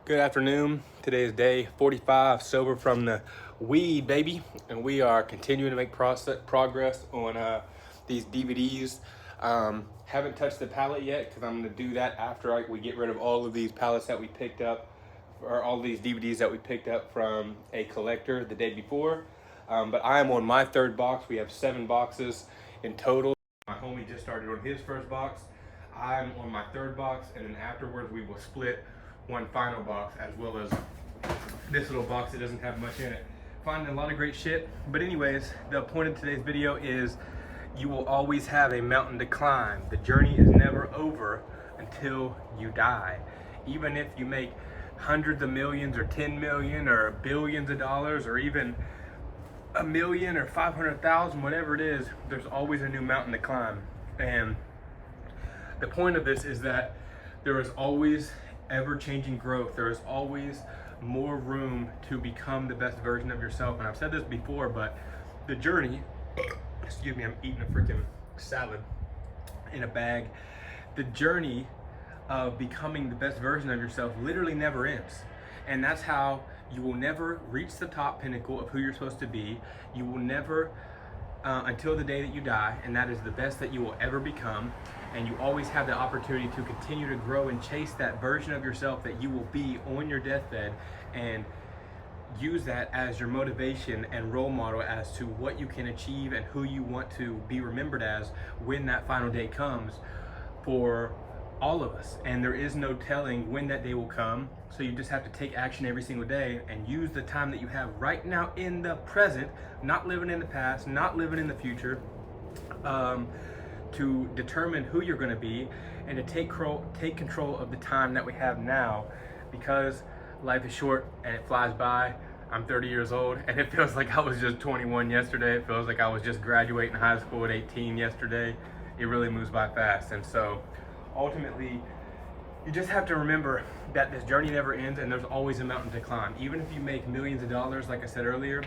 Good afternoon. Today is day 45, sober from the weed, baby. And we are continuing to make progress on these DVDs. Haven't touched the palette yet because I'm going to do that after we get rid of all of these palettes that we picked up, or all these DVDs that we picked up from a collector the day before. But I am on my third box. We have 7 boxes in total. My homie just started on his first box. I'm on my third box, and then afterwards we will split one final box, as well as this little box that doesn't have much in it. Finding a lot of great shit. But anyways, the point of today's video is you will always have a mountain to climb. The journey is never over until you die. Even if you make hundreds of millions or 10 million or billions of dollars or even a million or 500,000, whatever it is, there's always a new mountain to climb. And the point of this is that there is always ever-changing growth. There is always more room to become the best version of yourself. And I've said this before, but the journey, excuse me, I'm eating a freaking salad in a bag. The journey of becoming the best version of yourself literally never ends. And that's how you will never reach the top pinnacle of who you're supposed to be. You will never, until the day that you die, and that is the best that you will ever become. And you always have the opportunity to continue to grow and chase that version of yourself that you will be on your deathbed, and use that as your motivation and role model as to what you can achieve and who you want to be remembered as when that final day comes for all of us. And there is no telling when that day will come, so you just have to take action every single day and use the time that you have right now in the present, not living in the past, not living in the future, to determine who you're going to be, and to take control of the time that we have now, because life is short and it flies by. I'm 30 years old and it feels like I was just 21 yesterday. It feels like I was just graduating high school at 18 yesterday. It really moves by fast. And so ultimately, you just have to remember that this journey never ends, and there's always a mountain to climb. Even if you make millions of dollars, like I said earlier,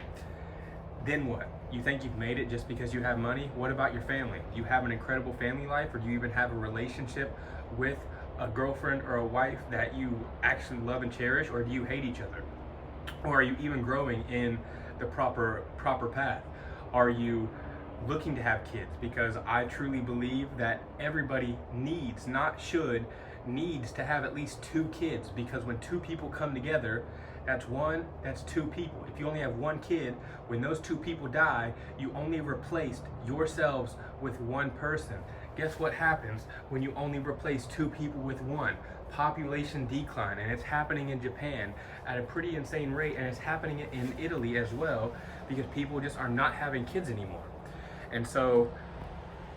then what? You think you've made it just because you have money? What about your family? Do you have an incredible family life, or do you even have a relationship with a girlfriend or a wife that you actually love and cherish, or do you hate each other? Or are you even growing in the proper path? Are you looking to have kids? Because I truly believe that everybody needs, not should, needs to have at least 2 kids, because when 2 people come together, that's 2 people. If you only have 1 kid, when those 2 people die, you only replaced yourselves with 1 person. Guess what happens when you only replace 2 people with 1? Population decline. And it's happening in Japan at a pretty insane rate, and it's happening in Italy as well, because people just are not having kids anymore. And so,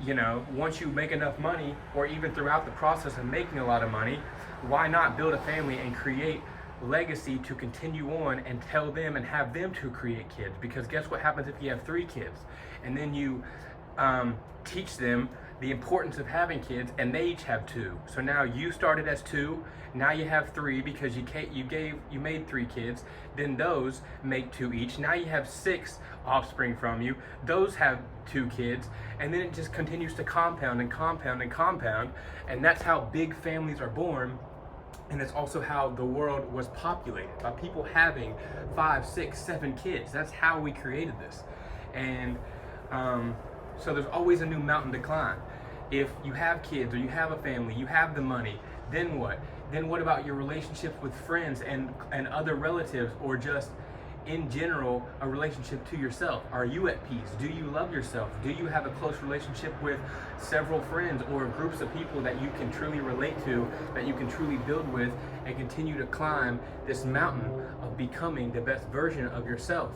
you know, once you make enough money, or even throughout the process of making a lot of money, why not build a family and create legacy to continue on, and tell them and have them to create kids? Because guess what happens if you have 3 kids, and then you teach them the importance of having kids, and they each have 2. So now you started as 2, now you have 3 because you made 3 kids. Then those make 2 each. Now you have 6 offspring from you. Those have 2 kids, and then it just continues to compound and compound and compound. And that's how big families are born. And it's also how the world was populated, by people having 5, 6, 7 kids. That's how we created this. And so there's always a new mountain to climb. If you have kids, or you have a family, you have the money, then what? Then what about your relationships with friends and other relatives, or just in general, a relationship to yourself? Are you at peace? Do you love yourself? Do you have a close relationship with several friends or groups of people that you can truly relate to, that you can truly build with, and continue to climb this mountain of becoming the best version of yourself?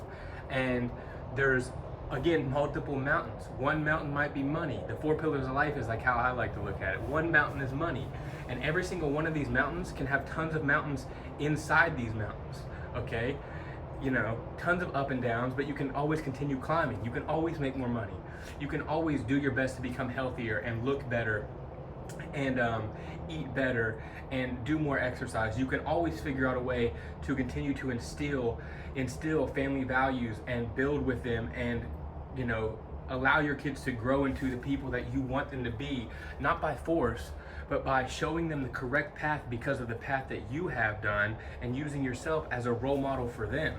And there's, again, multiple mountains. One mountain might be money. The 4 pillars of life is like how I like to look at it. One mountain is money. And every single one of these mountains can have tons of mountains inside these mountains, okay? You know, tons of up and downs, but you can always continue climbing. You can always make more money. You can always do your best to become healthier and look better, and eat better and do more exercise. You can always figure out a way to continue to instill family values and build with them, and, you know, allow your kids to grow into the people that you want them to be, not by force, but by showing them the correct path because of the path that you have done and using yourself as a role model for them.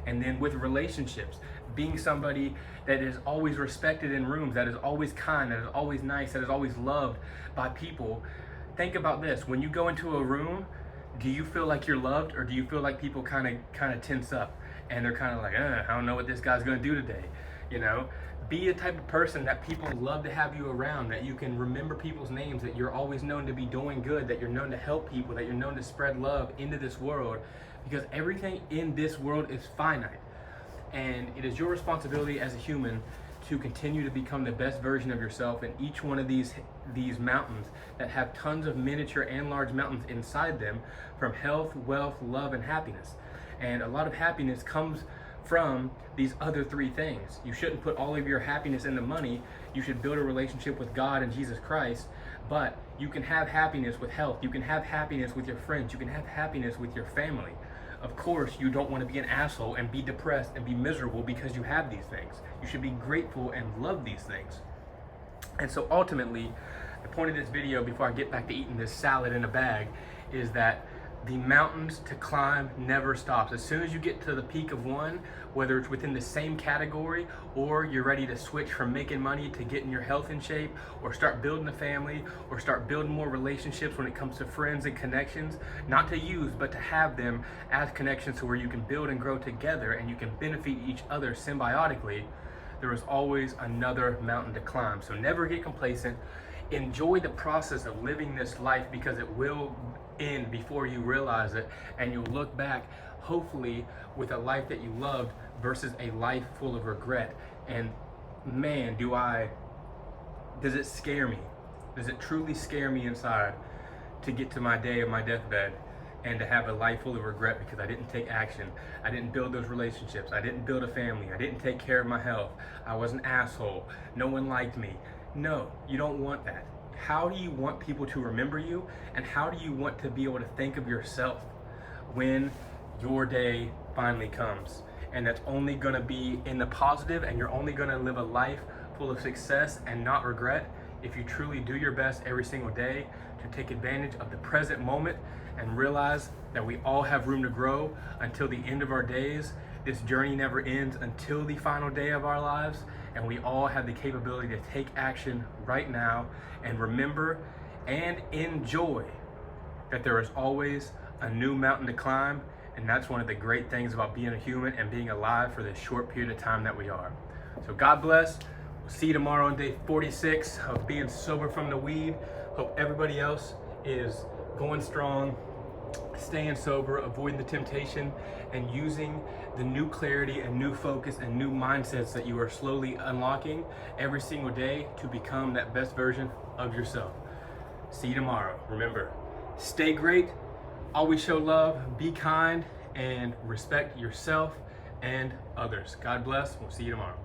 And then with relationships, being somebody that is always respected in rooms, that is always kind, that is always nice, that is always loved by people. Think about this: when you go into a room, do you feel like you're loved, or do you feel like people kind of tense up and they're kind of like, I don't know what this guy's gonna do today? You know, be a type of person that people love to have you around, that you can remember people's names, that you're always known to be doing good, that you're known to help people, that you're known to spread love into this world, because everything in this world is finite. And it is your responsibility as a human to continue to become the best version of yourself in each one of these mountains that have tons of miniature and large mountains inside them, from health, wealth, love, and happiness. And a lot of happiness comes from these other three things. You shouldn't put all of your happiness into money. You should build a relationship with God and Jesus Christ. But you can have happiness with health. You can have happiness with your friends. You can have happiness with your family. Of course, you don't want to be an asshole and be depressed and be miserable because you have these things. You should be grateful and love these things. And so ultimately, the point of this video, before I get back to eating this salad in a bag, is that the mountains to climb never stops. As soon as you get to the peak of one, whether it's within the same category, or you're ready to switch from making money to getting your health in shape, or start building a family, or start building more relationships when it comes to friends and connections, not to use, but to have them as connections to where you can build and grow together and you can benefit each other symbiotically, there is always another mountain to climb. So never get complacent. Enjoy the process of living this life, because it will end before you realize it, and you'll look back hopefully with a life that you loved versus a life full of regret. And man, does it scare me? Does it truly scare me inside to get to my day of my deathbed and to have a life full of regret because I didn't take action. I didn't build those relationships. I didn't build a family. I didn't take care of my health. I was an asshole. No one liked me. No, you don't want that. How do you want people to remember you, and how do you want to be able to think of yourself when your day finally comes? And that's only going to be in the positive, and you're only going to live a life full of success and not regret if you truly do your best every single day to take advantage of the present moment and realize that we all have room to grow until the end of our days. This journey never ends until the final day of our lives, and we all have the capability to take action right now and remember and enjoy that there is always a new mountain to climb. And that's one of the great things about being a human and being alive for this short period of time that we are. So God bless. We'll see you tomorrow on day 46 of being sober from the weed. Hope everybody else is going strong, staying sober, avoiding the temptation, and using the new clarity and new focus and new mindsets that you are slowly unlocking every single day to become that best version of yourself. See you tomorrow. Remember, stay great, always show love, be kind, and respect yourself and others. God bless. We'll see you tomorrow.